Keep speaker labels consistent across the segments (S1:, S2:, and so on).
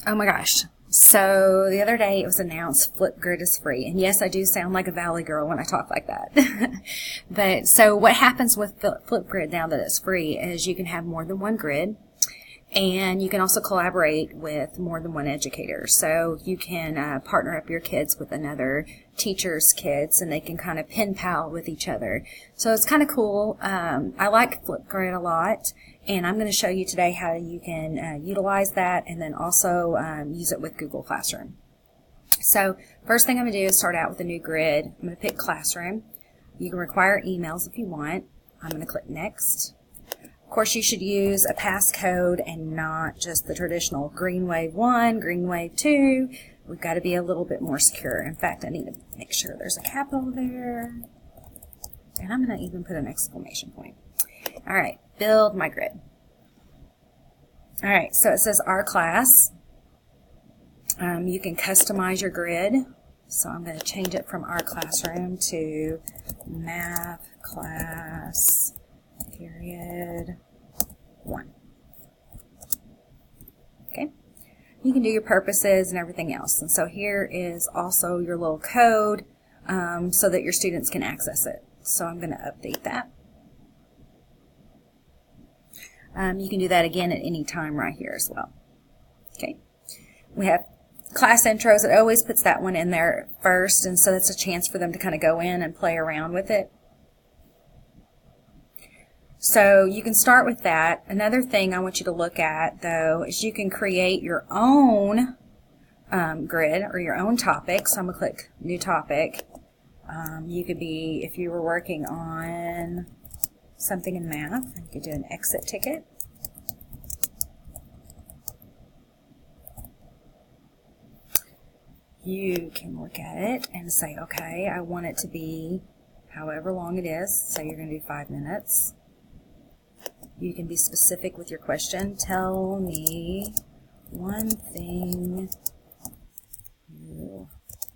S1: Oh my gosh. So the other day it was announced Flipgrid is free. And yes, I do sound like a Valley girl when I talk like that. But so what happens with Flipgrid now that it's free is you can have more than one grid. And you can also collaborate with more than one educator. So you can partner up your kids with another teacher's kids, and they can kind of pen pal with each other. So it's kind of cool. I like Flipgrid a lot, and I'm going to show you today how you can utilize that and then also use it with Google Classroom. So first thing I'm going to do is start out with a new grid. I'm going to pick Classroom. You can require emails if you want. I'm going to click Next. Of course, you should use a passcode and not just the traditional green wave 1, green wave 2. We've got to be a little bit more secure. In fact, I need to make sure there's a capital there. And I'm going to even put an exclamation point. All right, build my grid. All right, so it says our class. You can customize your grid. So I'm going to change it from our classroom to math class. Period 1. Okay, you can do your purposes and everything else. And so here is also your little code so that your students can access it. So I'm going to update that. You can do that again at any time right here as well. Okay, we have class intros. It always puts that one in there first, and so that's a chance for them to kind of go in and play around with it. So you can start with that. Another thing I want you to look at, though, is you can create your own grid or your own topic. So I'm going to click New Topic. You could be, if you were working on something in math, you could do an exit ticket. You can look at it and say, okay, I want it to be however long it is. Say you're going to do 5 minutes. You can be specific with your question. Tell me one thing you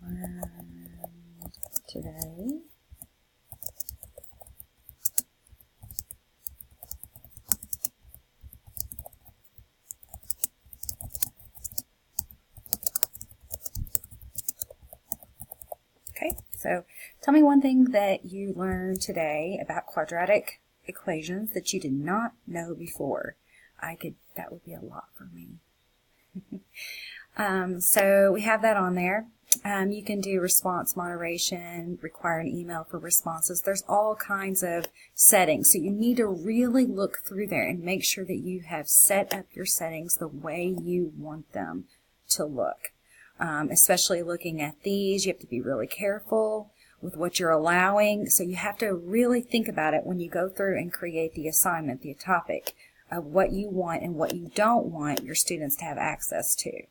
S1: learned today. Okay, so tell me one thing that you learned today about quadratic equations that you did not know before. That would be a lot for me. So we have that on there. You can do response moderation, require an email for responses. There's all kinds of settings. So you need to really look through there and make sure that you have set up your settings the way you want them to look. Especially looking at these, you have to be really careful with what you're allowing. So you have to really think about it when you go through and create the assignment, the topic of what you want and what you don't want your students to have access to.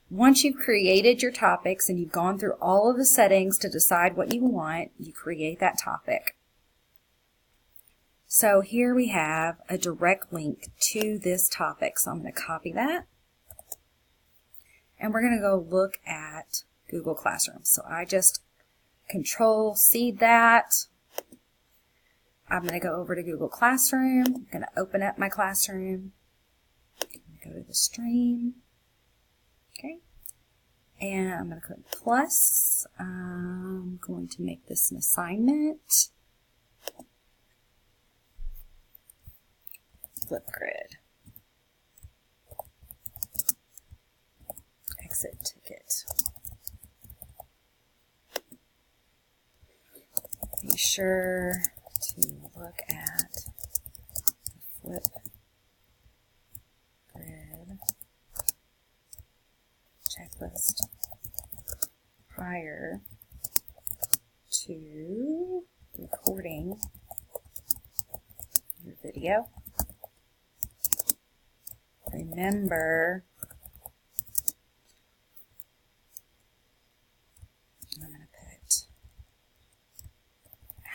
S1: Once you've created your topics and you've gone through all of the settings to decide what you want, you create that topic. So here we have a direct link to this topic. So I'm going to copy that. And we're going to go look at Google Classroom. So I just Control-C that. I'm going to go over to Google Classroom. I'm going to open up my classroom. Go to the stream. Okay. And I'm going to click plus. I'm going to make this an assignment. Flipgrid. Exit ticket. Be sure to look at the Flipgrid checklist prior to recording your video. Remember, I'm going to put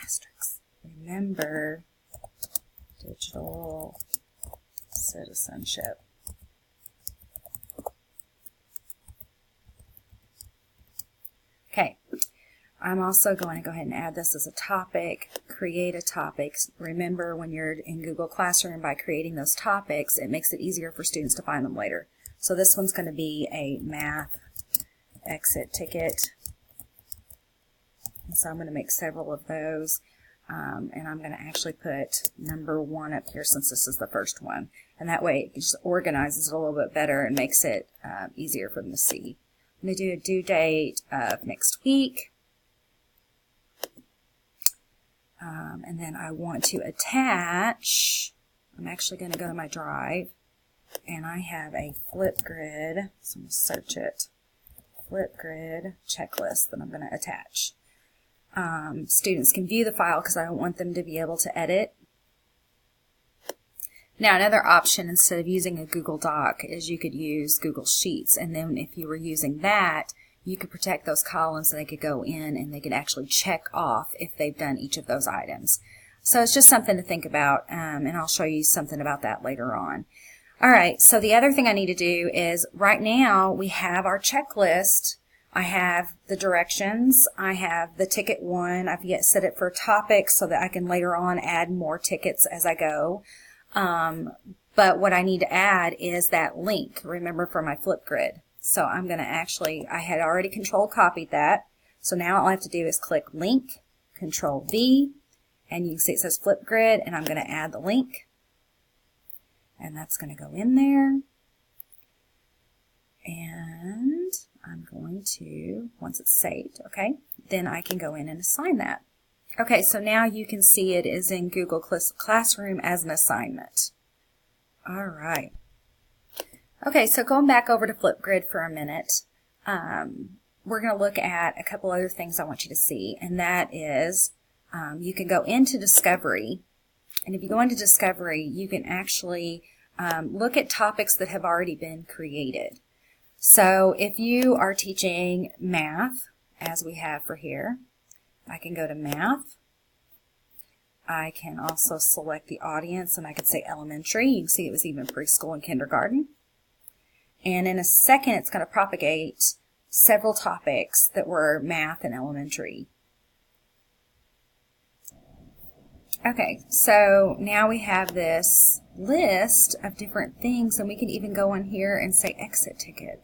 S1: asterisks. Remember digital citizenship. Okay, I'm also going to go ahead and add this as a topic, create a topic. Remember, when you're in Google Classroom, by creating those topics, it makes it easier for students to find them later. So this one's going to be a math exit ticket. And so I'm going to make several of those. And I'm going to actually put number 1 up here since this is the first one. And that way it just organizes it a little bit better and makes it easier for them to see. I'm going to do a due date of next week. And then I want to attach, I'm actually going to go to my drive, and I have a Flipgrid, so I'm going to search it, Flipgrid checklist that I'm going to attach. Students can view the file because I don't want them to be able to edit. Now another option instead of using a Google Doc is you could use Google Sheets, and then if you were using that, you could protect those columns so they could go in and they could actually check off if they've done each of those items. So it's just something to think about, and I'll show you something about that later on. Alright, so the other thing I need to do is right now we have our checklist. I have the directions, I have the ticket 1, I've yet set it for topics so that I can later on add more tickets as I go. But what I need to add is that link, remember, for my Flipgrid. So I'm going to actually, I had already control copied that, so now all I have to do is click link, control V, and you can see it says Flipgrid, and I'm going to add the link, and that's going to go in there, and I'm going to, once it's saved, okay, then I can go in and assign that. Okay, so now you can see it is in Google Classroom as an assignment. All right. Okay, so going back over to Flipgrid for a minute, we're going to look at a couple other things I want you to see, and that is you can go into Discovery, and if you go into Discovery, you can actually look at topics that have already been created. So if you are teaching math, as we have for here, I can go to Math. I can also select the audience, and I could say elementary. You can see it was even preschool and kindergarten. And in a second, it's going to propagate several topics that were math and elementary. Okay, so now we have this list of different things, and we can even go in here and say exit ticket.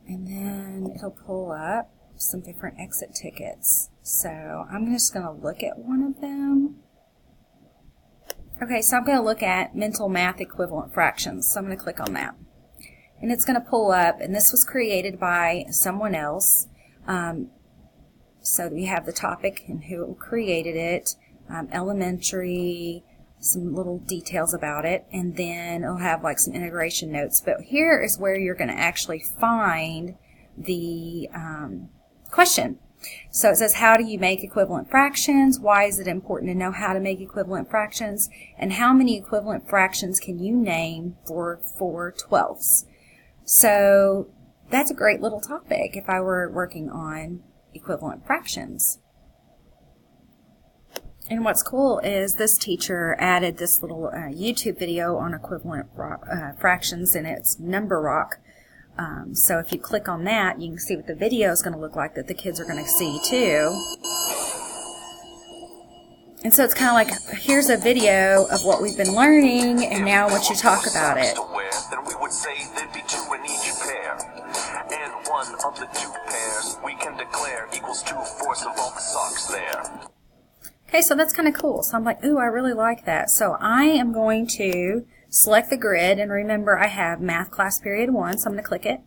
S1: And then it'll pull up some different exit tickets. So I'm just going to look at one of them. Okay, so I'm going to look at mental math equivalent fractions. So I'm going to click on that. And it's going to pull up, and this was created by someone else. So we have the topic and who created it, elementary, some little details about it, and then it'll have like some integration notes. But here is where you're going to actually find the question. So it says, how do you make equivalent fractions? Why is it important to know how to make equivalent fractions? And how many equivalent fractions can you name for 4/12? So that's a great little topic if I were working on equivalent fractions. And what's cool is this teacher added this little YouTube video on equivalent fractions, and it's Number Rock. So if you click on that, you can see what the video is going to look like that the kids are going to see too. And so it's kind of like, here's a video of what we've been learning, and now I want you to talk about it.
S2: Then we would say there'd be 2 in each pair, and one of the 2 pairs we can declare equals 2/4 of all the socks there.
S1: Okay, so that's kind of cool. So I'm like, ooh, I really like that. So I am going to select the grid, and remember I have Math Class Period 1, so I'm going to click it,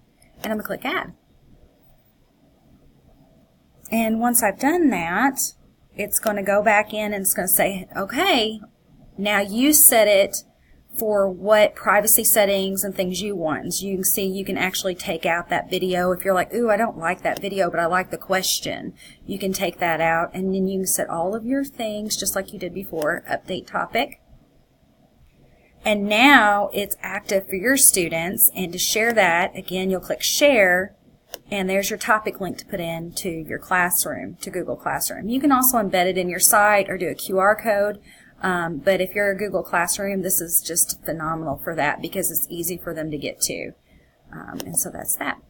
S1: and I'm going to click Add. And once I've done that, it's going to go back in and it's going to say, okay, now you set it for what privacy settings and things you want. And so you can see you can actually take out that video. If you're like, ooh, I don't like that video, but I like the question, you can take that out, and then you can set all of your things just like you did before. Update topic. And now it's active for your students, and to share that, again, you'll click Share, and there's your topic link to put in to your classroom, to Google Classroom. You can also embed it in your site or do a QR code, but if you're a Google Classroom, this is just phenomenal for that because it's easy for them to get to. And so that's that.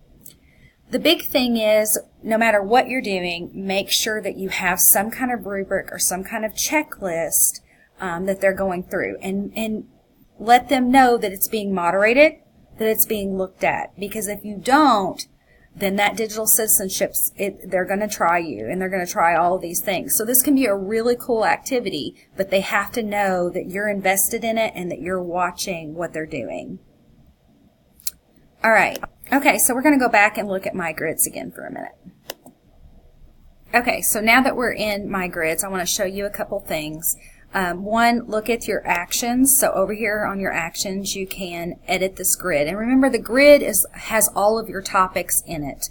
S1: The big thing is, no matter what you're doing, make sure that you have some kind of rubric or some kind of checklist that they're going through. And let them know that it's being moderated, that it's being looked at. Because if you don't, then that digital citizenship, they're going to try you, and they're going to try all of these things. So this can be a really cool activity, but they have to know that you're invested in it and that you're watching what they're doing. All right. Okay, so we're going to go back and look at my grids again for a minute. Okay, so now that we're in my grids, I want to show you a couple things. One, look at your actions. So over here on your actions, you can edit this grid. And remember, the grid has all of your topics in it.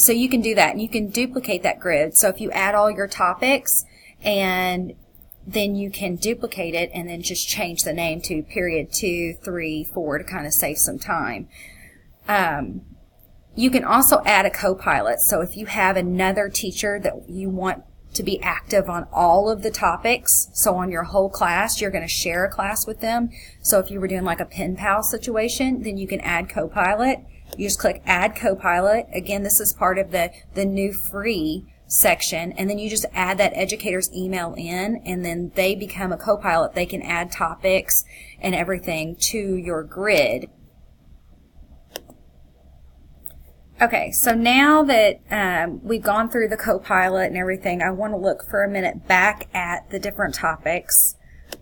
S1: So you can do that, and you can duplicate that grid. So if you add all your topics, and then you can duplicate it and then just change the name to period 2, 3, 4 to kind of save some time. You can also add a co-pilot. So if you have another teacher that you want to be active on all of the topics, so on your whole class, you're going to share a class with them. So if you were doing like a pen pal situation, then you can add co-pilot. You just click add co-pilot. Again, this is part of the new free section, and then you just add that educator's email in, and then they become a co-pilot. They can add topics and everything to your grid. Okay, so now that we've gone through the co-pilot and everything, I want to look for a minute back at the different topics.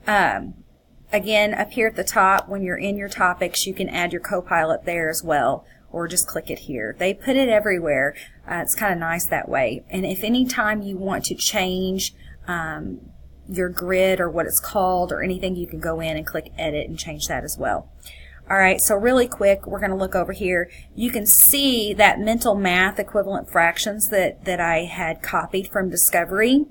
S1: Again, up here at the top, when you're in your topics, you can add your co-pilot there as well, or just click it here. They put it everywhere. It's kind of nice that way. And if any time you want to change your grid or what it's called or anything, you can go in and click edit and change that as well. All right, so really quick, we're going to look over here. You can see that mental math equivalent fractions that I had copied from Discovery.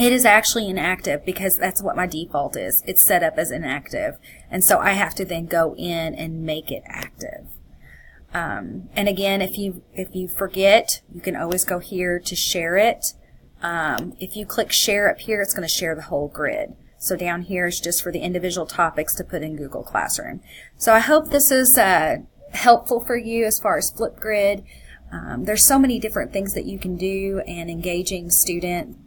S1: It is actually inactive because that's what my default is. It's set up as inactive. And so I have to then go in and make it active. And again, if you forget, you can always go here to share it. If you click share up here, it's going to share the whole grid. So down here is just for the individual topics to put in Google Classroom. So I hope this is helpful for you as far as Flipgrid. There's so many different things that you can do, and engaging student.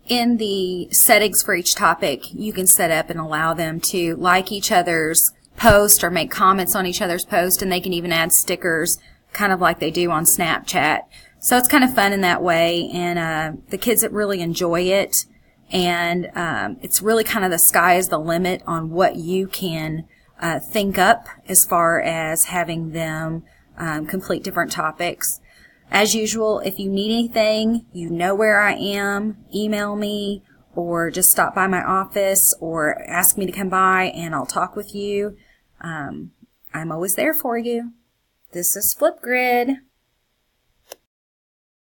S1: In the settings for each topic, you can set up and allow them to like each other's post or make comments on each other's post, and they can even add stickers, kind of like they do on Snapchat. So it's kind of fun in that way, and the kids that really enjoy it. And it's really kind of the sky is the limit on what you can think up as far as having them complete different topics. As usual, if you need anything, you know where I am. Email me, or just stop by my office, or ask me to come by and I'll talk with you. I'm always there for you. This is Flipgrid.